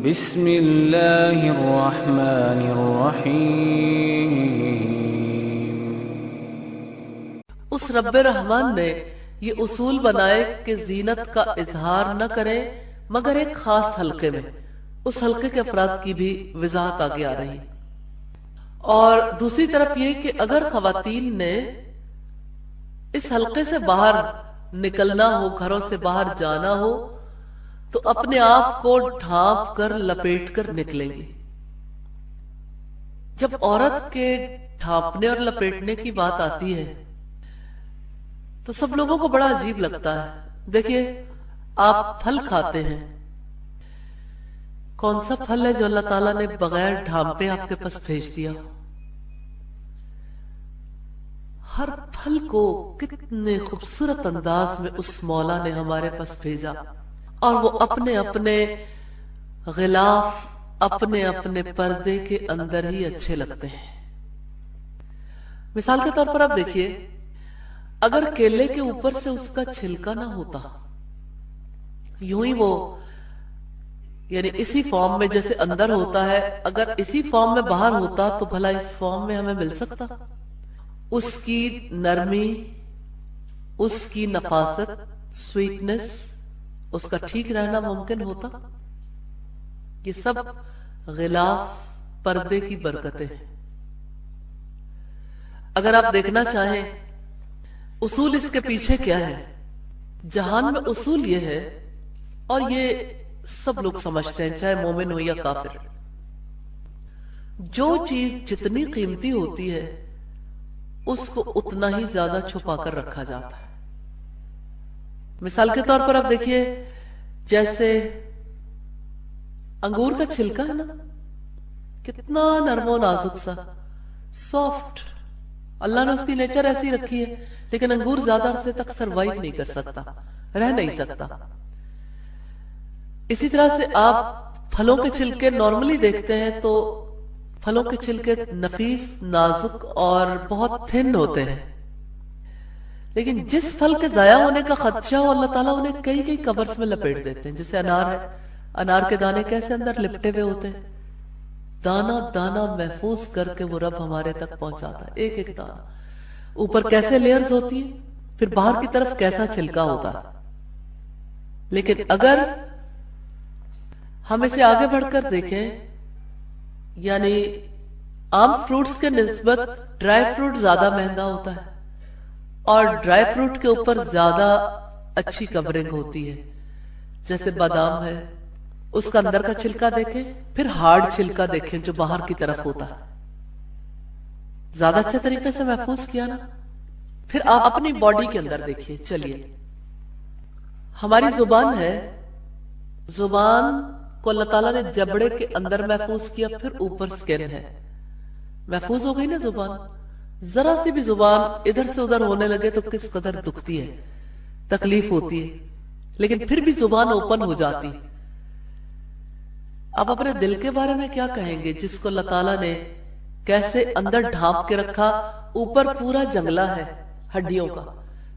بسم اللہ الرحمن الرحیم۔ اس رب رحمان نے یہ اصول بنائے کہ زینت کا اظہار نہ کریں مگر ایک خاص حلقے میں۔ اس حلقے کے افراد کی بھی وضاحت آگے آ رہی، اور دوسری طرف یہ کہ اگر خواتین نے اس حلقے سے باہر نکلنا ہو، گھروں سے باہر جانا ہو، تو اپنے آپ کو ڈھانپ کر لپیٹ کر نکلیں گی۔ جب عورت کے ڈھانپنے اور لپیٹنے کی بات آتی ہے تو سب لوگوں کو بڑا عجیب لگتا ہے۔ دیکھیے، آپ پھل کھاتے ہیں، کون سا پھل ہے جو اللہ تعالیٰ نے بغیر ڈھانپے آپ کے پاس بھیج دیا؟ ہر پھل کو کتنے خوبصورت انداز میں اس مولا نے ہمارے پاس بھیجا، اور وہ اپنے اپنے غلاف، اپنے اپنے پردے کے اندر ہی اچھے لگتے ہیں۔ مثال کے طور پر آپ دیکھیے، اگر کیلے کے اوپر سے اس کا چھلکا نہ ہوتا، یوں ہی وہ یعنی اسی فارم میں جیسے اندر ہوتا ہے، اگر اسی فارم میں باہر ہوتا تو بھلا اس فارم میں ہمیں مل سکتا؟ اس کی نرمی، اس کی نفاست، سویٹنس، اس کا ٹھیک رہنا ممکن ہوتا؟ یہ سب غلاف، پردے کی برکتیں ہیں۔ اگر آپ دیکھنا چاہیں اصول اس کے پیچھے کیا ہے، جہان میں اصول یہ ہے، اور یہ سب لوگ سمجھتے ہیں چاہے مومن ہو یا کافر، جو چیز جتنی قیمتی ہوتی ہے اس کو اتنا ہی زیادہ چھپا کر رکھا جاتا ہے۔ مثال کے طور پر آپ دیکھیے، جیسے انگور کا چھلکا ہے نا، کتنا نرم و نازک سا، سافٹ، اللہ نے اس کی نیچر ایسی رکھی ہے، لیکن انگور زیادہ عرصے تک سروائیو نہیں کر سکتا، رہ نہیں سکتا۔ اسی طرح سے آپ پھلوں کے چھلکے نارملی دیکھتے ہیں تو پھلوں کے چھلکے نفیس، نازک اور بہت تھن ہوتے ہیں، لیکن جس پھل کے ضائع ہونے کا خدشہ ہو، اللہ تعالیٰ انہیں کئی کئی کورز میں لپیٹ دیتے ہیں۔ جیسے انار ہے، انار کے دانے کیسے اندر لپٹے ہوئے ہوتے ہیں، دانا دانا محفوظ کر کے وہ رب ہمارے تک پہنچاتا ہے، ایک ایک دانا، اوپر کیسے لیئرز ہوتی ہیں، پھر باہر کی طرف کیسا چھلکا ہوتا ہے۔ لیکن اگر ہم اسے آگے بڑھ کر دیکھیں، یعنی عام فروٹس کے نسبت ڈرائی فروٹ زیادہ مہنگا ہوتا ہے، اور ڈرائی فروٹ کے اوپر زیادہ اچھی کورنگ ہوتی ہے۔ جیسے بادام ہے، اس کا اندر کا چھلکا دیکھیں، پھر ہارڈ چھلکا دیکھیں جو باہر کی طرف ہوتا ہے، زیادہ اچھے طریقے سے محفوظ کیا نا۔ پھر آپ اپنی باڈی کے اندر دیکھیے، چلیے، ہماری زبان ہے، زبان کو اللہ تعالیٰ نے جبڑے کے اندر محفوظ کیا، پھر اوپر سکن ہے، محفوظ ہو گئی نا زبان۔ ذرا سی بھی زبان ادھر سے ادھر ہونے لگے تو کس قدر دکھتی ہے، تکلیف ہوتی ہے، لیکن پھر بھی زبان اوپن ہو جاتی۔ آپ اپنے دل کے بارے میں کیا کہیں گے، جس کو اللہ تعالیٰ نے کیسے اندر ڈھانپ کے رکھا؟ اوپر پورا جنگلہ ہے ہڈیوں کا،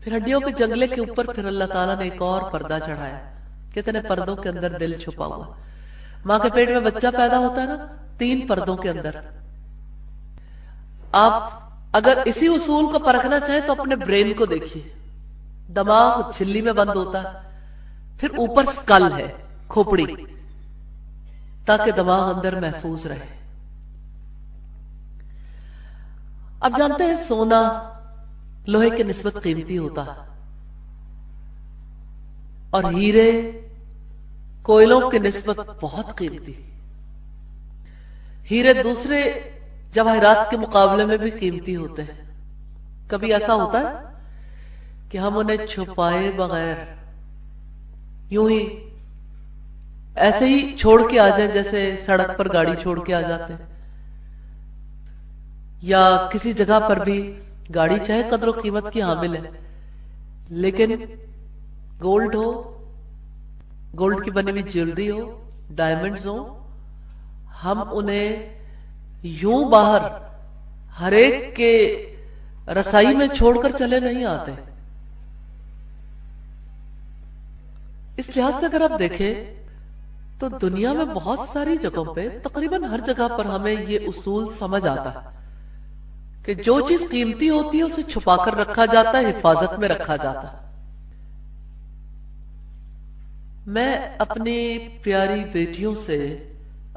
پھر ہڈیوں کے جنگلے کے اوپر پھر اللہ تعالیٰ نے ایک اور پردہ چڑھایا۔ کتنے پردوں کے اندر دل چھپا ہوا۔ ماں کے پیٹ میں بچہ پیدا ہوتا ہے نا، 3 پردوں کے اندر۔ آپ اگر اسی اصول کو پرکھنا چاہیں تو اپنے برین کو دیکھیے، دماغ جھلی میں بند ہوتا ہے، پھر اوپر سکل ہے، کھوپڑی، تاکہ دماغ اندر محفوظ رہے۔ اب جانتے ہیں سونا لوہے کی نسبت قیمتی ہوتا ہے، اور ہیرے کوئلوں کی نسبت بہت قیمتی۔ ہیرے دوسرے جواہرات کے مقابلے میں بھی قیمتی ہوتے ہیں۔ کبھی ایسا ہوتا ہے کہ ہم انہیں چھپائے بغیر یوں ہی ایسے ہی چھوڑ کے آ جائیں، جیسے سڑک پر گاڑی چھوڑ کے آ جاتے ہیں، یا کسی جگہ پر بھی گاڑی چاہے قدر و قیمت کی حامل ہے، لیکن گولڈ ہو، گولڈ کی بنی ہوئی جیولری ہو، ڈائمنڈز ہو، ہم انہیں یوں باہر ہر ایک کے رسائی میں چھوڑ کر چلے نہیں آتے۔ اس لحاظ سے اگر آپ دیکھیں تو دنیا میں بہت ساری جگہوں پہ تقریباً ہر جگہ پر ہمیں یہ اصول سمجھ آتا ہے کہ جو چیز قیمتی ہوتی ہے اسے چھپا کر رکھا جاتا ہے، حفاظت میں رکھا جاتا ہے۔ میں اپنی پیاری بیٹیوں سے،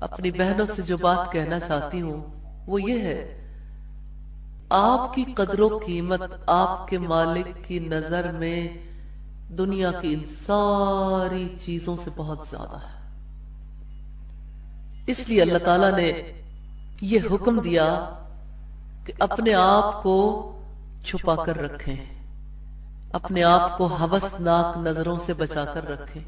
اپنی بہنوں سے جو بات کہنا چاہتی ہوں وہ یہ ہے، آپ کی قدر و قیمت آپ کے مالک کی نظر میں دنیا کی ان ساری چیزوں سے بہت زیادہ ہے۔ اس لیے اللہ تعالیٰ نے یہ حکم دیا کہ اپنے آپ کو چھپا کر رکھیں، اپنے آپ کو ہوسناک نظروں سے بچا کر رکھیں۔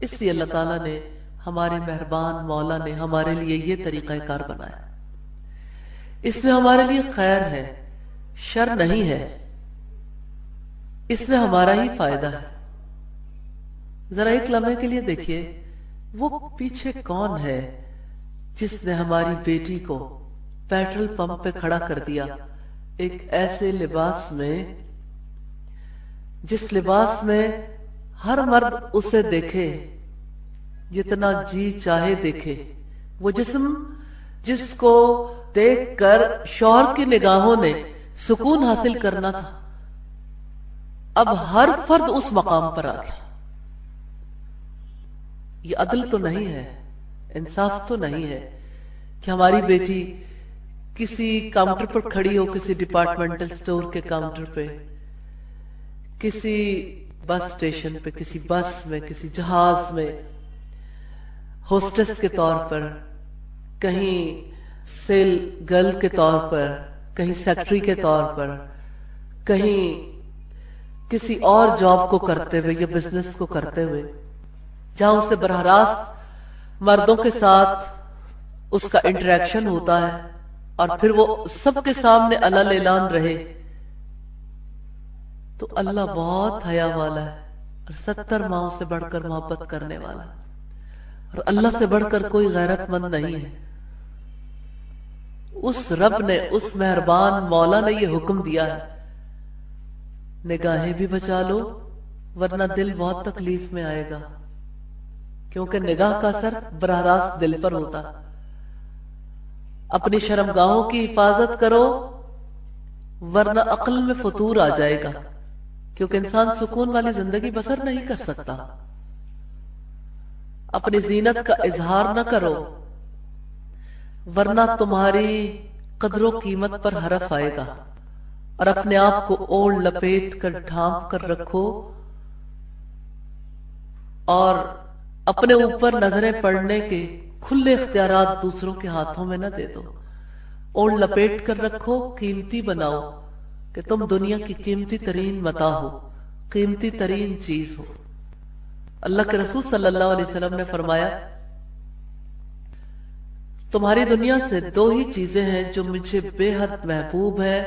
اس لیے اللہ تعالیٰ نے، ہمارے مہربان مولا نے ہمارے لیے یہ طریقہ کار بنایا۔ اس میں ہمارے لیے خیر ہے، شر نہیں ہے، اس میں ہمارا ہی فائدہ ہے۔ ذرا ایک لمحے کے لیے دیکھیے، وہ پیچھے کون ہے جس نے ہماری بیٹی کو پیٹرول پمپ پہ کھڑا کر دیا، ایک ایسے لباس میں جس لباس میں ہر مرد اسے دیکھے، جتنا جی چاہے دیکھے، وہ جسم جس کو دیکھ کر شوہر کی نگاہوں نے سکون حاصل کرنا تھا، اب ہر فرد اس مقام پر آ گیا۔ یہ عدل تو نہیں ہے، انصاف تو نہیں ہے کہ ہماری بیٹی کسی کاؤنٹر پر کھڑی ہو، کسی ڈپارٹمنٹل سٹور کے کاؤنٹر پہ، کسی بس اسٹیشن پہ، کسی بس میں، کسی جہاز میں، ہوسٹس کے طور پر، کہیں سیل گرل کے طور پر، کہیں سیکٹری کے طور پر، کہیں کسی اور جاب کو کرتے ہوئے یا بزنس کو کرتے ہوئے، جہاں اسے براہ راست مردوں کے ساتھ اس کا انٹریکشن ہوتا ہے اور پھر وہ سب کے سامنے علل اعلان رہے، تو اللہ بہت حیا والا ہے اور 70 ماؤں سے بڑھ کر محبت کرنے والا ہے، اور اللہ سے بڑھ کر کوئی غیرت مند نہیں ہے۔ اس رب نے، اس مہربان مولا نے یہ حکم دیا ہے، نگاہیں بھی بچا لو ورنہ دل بہت تکلیف میں آئے گا، کیونکہ نگاہ کا اثر براہ راست دل پر ہوتا۔ اپنی شرمگاہوں کی حفاظت کرو ورنہ عقل میں فتور آ جائے گا، کیونکہ انسان سکون والی زندگی بسر نہیں کر سکتا۔ اپنی زینت کا اظہار نہ کرو ورنہ تمہاری قدر و قیمت پر حرف آئے گا، اور اپنے آپ کو اوڑھ لپیٹ کر ڈھانپ کر رکھو اور اپنے اوپر نظریں پڑنے کے کھلے اختیارات دوسروں کے ہاتھوں میں نہ دے دو۔ اوڑھ لپیٹ کر رکھو، قیمتی بناؤ کہ تم دنیا کی قیمتی ترین متاع ہو، قیمتی ترین چیز ہو۔ اللہ کے رسول صلی اللہ علیہ وسلم نے فرمایا، تمہاری دنیا سے 2 ہی چیزیں ہیں جو مجھے بے حد محبوب ہیں،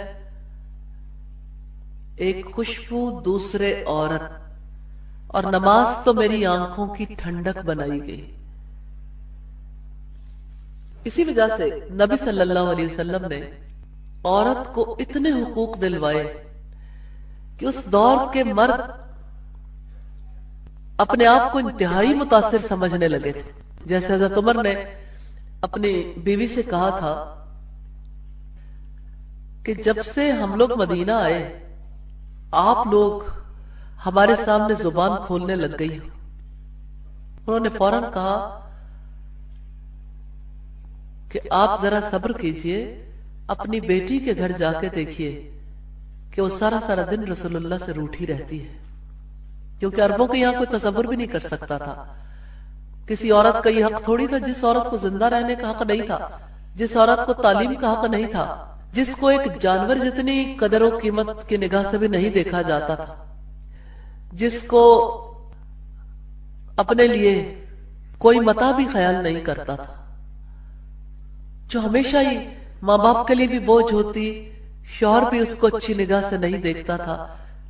ایک خوشبو، دوسرے عورت، اور نماز تو میری آنکھوں کی ٹھنڈک بنائی گئی۔ اسی وجہ سے نبی صلی اللہ علیہ وسلم نے عورت کو اتنے حقوق دلوائے کہ اس دور کے مرد اپنے آپ کو انتہائی متاثر سمجھنے لگے تھے۔ جیسے حضرت عمر نے اپنی بیوی سے کہا تھا کہ جب سے ہم لوگ مدینہ آئے آپ لوگ ہمارے سامنے زبان کھولنے لگ گئی۔ انہوں نے فوراً کہا کہ آپ ذرا صبر کیجئے، اپنی بیٹی کے گھر جا کے دیکھیے کہ وہ سارا دن رسول اللہ سے روٹھی رہتی ہے، کیونکہ عربوں کے یہاں کوئی تصور بھی نہیں کر سکتا تھا۔ کسی عورت کا یہ حق تھوڑی تھا، جس عورت کو زندہ رہنے کا حق نہیں تھا، جس عورت کو تعلیم کا حق نہیں تھا، جس کو ایک جانور جتنی قدر و قیمت کی نگاہ سے بھی نہیں دیکھا جاتا تھا، جس کو اپنے لیے کوئی متاع بھی خیال نہیں کرتا تھا، جو ہمیشہ ہی ماں باپ کے لیے بھی بوجھ ہوتی، شوہر بھی اس کو اچھی نگاہ سے نہیں دیکھتا تھا،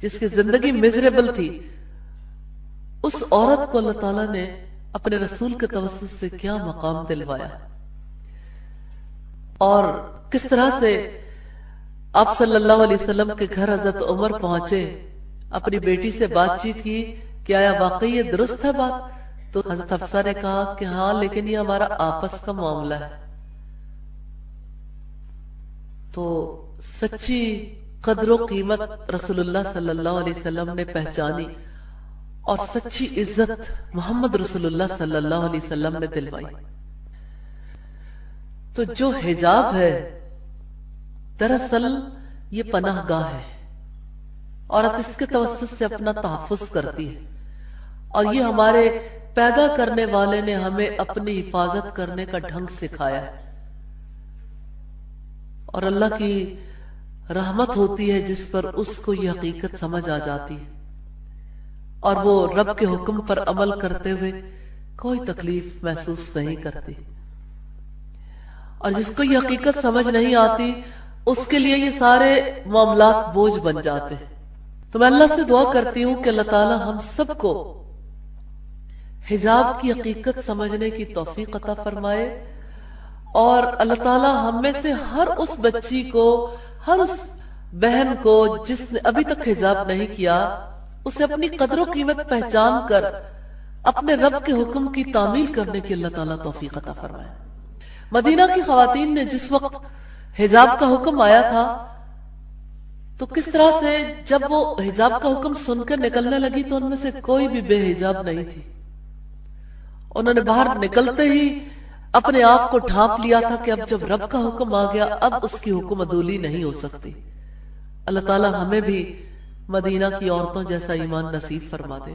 جس کی زندگی میزریبل تھی، اس عورت کو اللہ تعالیٰ نے اپنے رسول کے توسط سے کیا مقام دلوایا، اور کس طرح سے آپ صلی اللہ علیہ وسلم کے گھر حضرت عمر پہنچے، اپنی بیٹی سے بات چیت کی کہ آیا واقعی یہ درست ہے بات؟ تو حضرت حفصہ نے کہا کہ ہاں لیکن یہ ہمارا آپس کا معاملہ ہے. تو سچی قدر و قیمت رسول اللہ صلی اللہ علیہ وسلم نے پہچانی اور سچی عزت محمد رسول اللہ صلی اللہ علیہ وسلم نے دلوائی. تو جو حجاب ہے دراصل یہ پناہ گاہ ہے، عورت اس کے توسط سے اپنا تحفظ کرتی ہے، اور یہ ہمارے پیدا کرنے والے نے ہمیں اپنی حفاظت کرنے کا ڈھنگ سکھایا ہے. اور اللہ کی رحمت ہوتی ہے جس پر اس کو یہ حقیقت سمجھ آ جاتی ہے اور وہ رب کے حکم پر عمل کرتے ہوئے کوئی تکلیف محسوس نہیں کرتی. اور جس کو یہ حقیقت سمجھ نہیں آتی اس کے لیے یہ سارے معاملات بوجھ بن جاتے ہیں. تو میں اللہ سے دعا کرتی ہوں کہ اللہ تعالی ہم سب کو حجاب کی حقیقت سمجھنے کی توفیق عطا فرمائے، اور اللہ تعالی ہم میں سے ہر اس بچی کو، ہر اس بہن کو جس نے ابھی تک حجاب نہیں کیا، اسے اپنی قدر و قیمت پہچان کر اپنے رب کے حکم کی تعمیل کرنے کی اللہ تعالی توفیق عطا فرمائے. مدینہ کی خواتین نے جس وقت حجاب کا حکم آیا تھا تو کس طرح سے جب وہ حجاب کا حکم سن کر نکلنے لگی تو ان میں سے کوئی بھی بے حجاب نہیں تھی. انہوں نے باہر نکلتے ہی اپنے آپ کو ڈھانپ لیا تھا کہ اب جب رب کا حکم آ گیا اب اس کی حکم عدولی نہیں ہو سکتی. اللہ تعالی ہمیں بھی مدینہ کی عورتوں جیسا ایمان نصیب فرما دے.